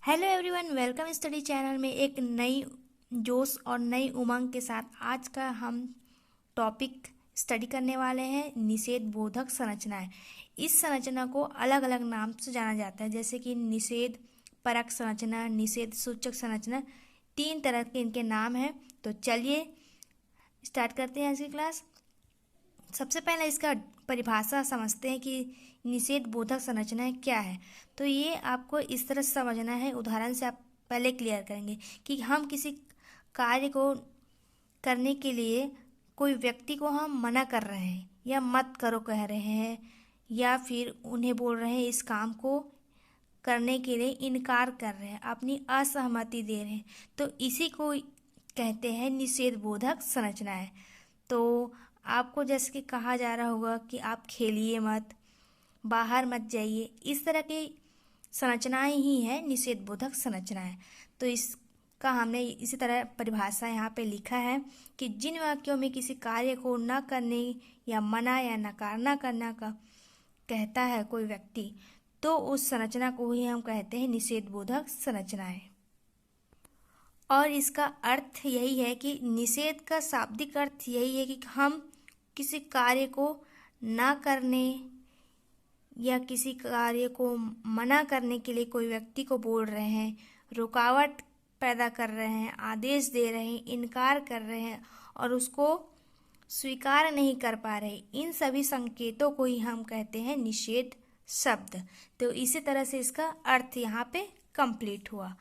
Hello everyone, welcome study channel में एक नई जोश और नई उमंग के साथ आज का हम टॉपिक स्टडी करने वाले हैं निषेध बोधक संरचनाएं। इस संरचना को अलग अलग नाम से जाना जाता है, जैसे कि निषेध परक संरचना, निषेध सूचक संरचना। 3 तरह के इनके नाम हैं। तो चलिए स्टार्ट करते हैं आज की क्लास। सबसे पहले इसका परिभाषा समझते हैं कि निषेध बोधक संरचनाएं क्या है। तो ये आपको इस तरह से समझना है, उदाहरण से आप पहले क्लियर करेंगे कि हम किसी कार्य को करने के लिए कोई व्यक्ति को हम मना कर रहे हैं या मत करो कह रहे हैं, या फिर उन्हें बोल रहे हैं इस काम को करने के लिए इनकार कर रहे हैं, अपनी असहमति दे रहे हैं, तो इसी को कहते हैं निषेध बोधक संरचनाएं। तो आपको जैसे कि कहा जा रहा होगा कि आप खेलिए मत, बाहर मत जाइए, इस तरह की संरचनाएं ही हैं निषेध बोधक संरचनाएं। तो इसका हमने इसी तरह परिभाषा यहाँ पे लिखा है कि जिन वाक्यों में किसी कार्य को न करने या मना या नकार न करना का कहता है कोई व्यक्ति, तो उस संरचना को ही हम कहते हैं निषेध बोधक संरचनाएं। और इसका अर्थ यही है कि निषेध का शाब्दिक अर्थ यही है कि हम किसी कार्य को ना करने या किसी कार्य को मना करने के लिए कोई व्यक्ति को बोल रहे हैं, रुकावट पैदा कर रहे हैं, आदेश दे रहे हैं, इनकार कर रहे हैं और उसको स्वीकार नहीं कर पा रहे, इन सभी संकेतों को ही हम कहते हैं निषेध शब्द। तो इसी तरह से इसका अर्थ यहाँ पे कंप्लीट हुआ।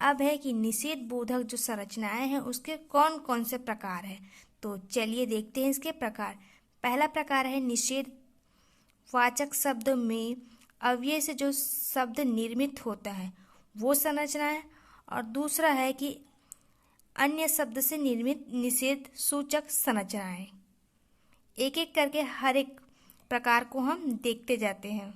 अब है कि निषेध बोधक जो संरचनाएं हैं उसके कौन कौन से प्रकार हैं। तो चलिए देखते हैं इसके प्रकार। पहला प्रकार है निषेध वाचक शब्द में अव्यय से जो शब्द निर्मित होता है वो संरचना है, और दूसरा है कि अन्य शब्द से निर्मित निषेध सूचक संरचनाएं। एक एक करके हर एक प्रकार को हम देखते जाते हैं।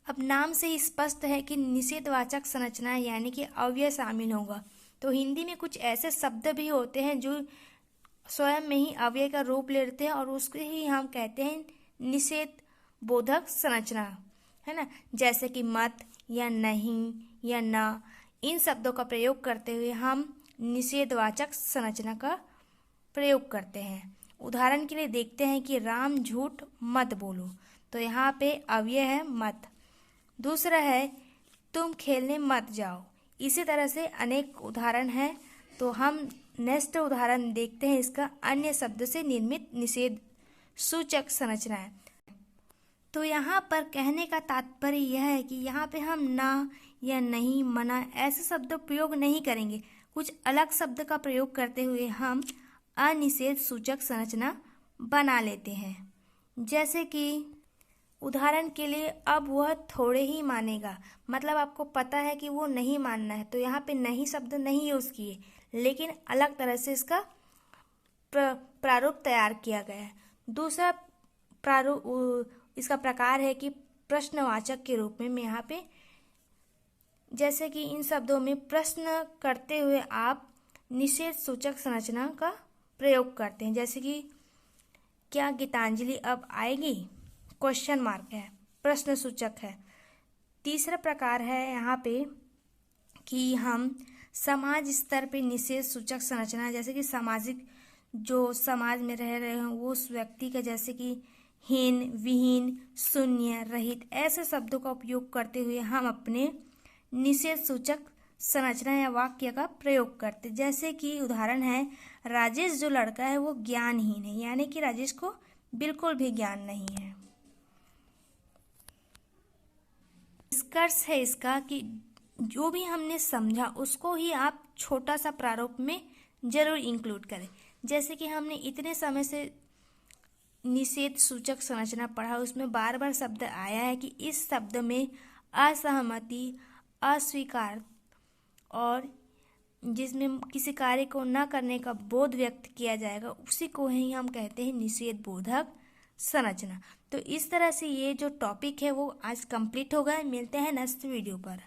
अब नाम से ही स्पष्ट है कि निषेधवाचक संरचनाएं यानी कि अव्यय शामिल होगा। तो हिंदी में कुछ ऐसे शब्द भी होते हैं जो स्वयं में ही अव्यय का रूप लेते हैं और उसके ही हम कहते हैं निषेध बोधक संरचना, है ना। जैसे कि मत या नहीं या न, इन शब्दों का प्रयोग करते हुए हम निषेधवाचक संरचना का प्रयोग करते हैं। उदाहरण के लिए देखते हैं कि राम झूठ मत बोलो, तो यहाँ पे अव्यय है मत। दूसरा है तुम खेलने मत जाओ। इसी तरह से अनेक उदाहरण हैं। तो हम नेक्स्ट उदाहरण देखते हैं इसका अन्य शब्द से निर्मित निषेध सूचक संरचनाएं। तो यहाँ पर कहने का तात्पर्य यह है कि यहाँ पे हम ना या नहीं, मना ऐसे शब्द प्रयोग नहीं करेंगे। कुछ अलग शब्द का प्रयोग करते हुए हम अनिषेध सूचक संरचना बना लेते हैं। जैसे कि उदाहरण के लिए, अब वह थोड़े ही मानेगा, मतलब आपको पता है कि वो नहीं मानना है, तो यहाँ पे नहीं शब्द नहीं यूज किए, लेकिन अलग तरह से इसका प्रारूप तैयार किया गया है। दूसरा प्रारूप इसका प्रकार है कि प्रश्नवाचक के रूप में यहाँ पे, जैसे कि इन शब्दों में प्रश्न करते हुए आप निषेध सूचक संरचना का प्रयोग करते हैं। जैसे कि क्या गीतांजलि अब आएगी, क्वेश्चन मार्क है, प्रश्न सूचक है। तीसरा प्रकार है यहाँ पे कि हम समाज स्तर पे निषेध सूचक संरचना, जैसे कि सामाजिक जो समाज में रह रहे हैं वो उस व्यक्ति का, जैसे कि हीन, विहीन, शून्य, रहित, ऐसे शब्दों का उपयोग करते हुए हम अपने निषेध सूचक संरचना या वाक्य का प्रयोग करते। जैसे कि उदाहरण है, राजेश जो लड़का है वो ज्ञानहीन है, यानी कि राजेश को बिल्कुल भी ज्ञान नहीं है। निष्कर्ष है इसका कि जो भी हमने समझा उसको ही आप छोटा सा प्रारूप में जरूर इंक्लूड करें। जैसे कि हमने इतने समय से निषेध सूचक संरचना पढ़ा, उसमें बार बार शब्द आया है कि इस शब्द में असहमति, अस्वीकार और जिसमें किसी कार्य को न करने का बोध व्यक्त किया जाएगा, उसी को ही हम कहते हैं निषेध बोधक संरचना। तो इस तरह से ये जो टॉपिक है वो आज कंप्लीट हो गया। मिलते हैं नेक्स्ट वीडियो पर।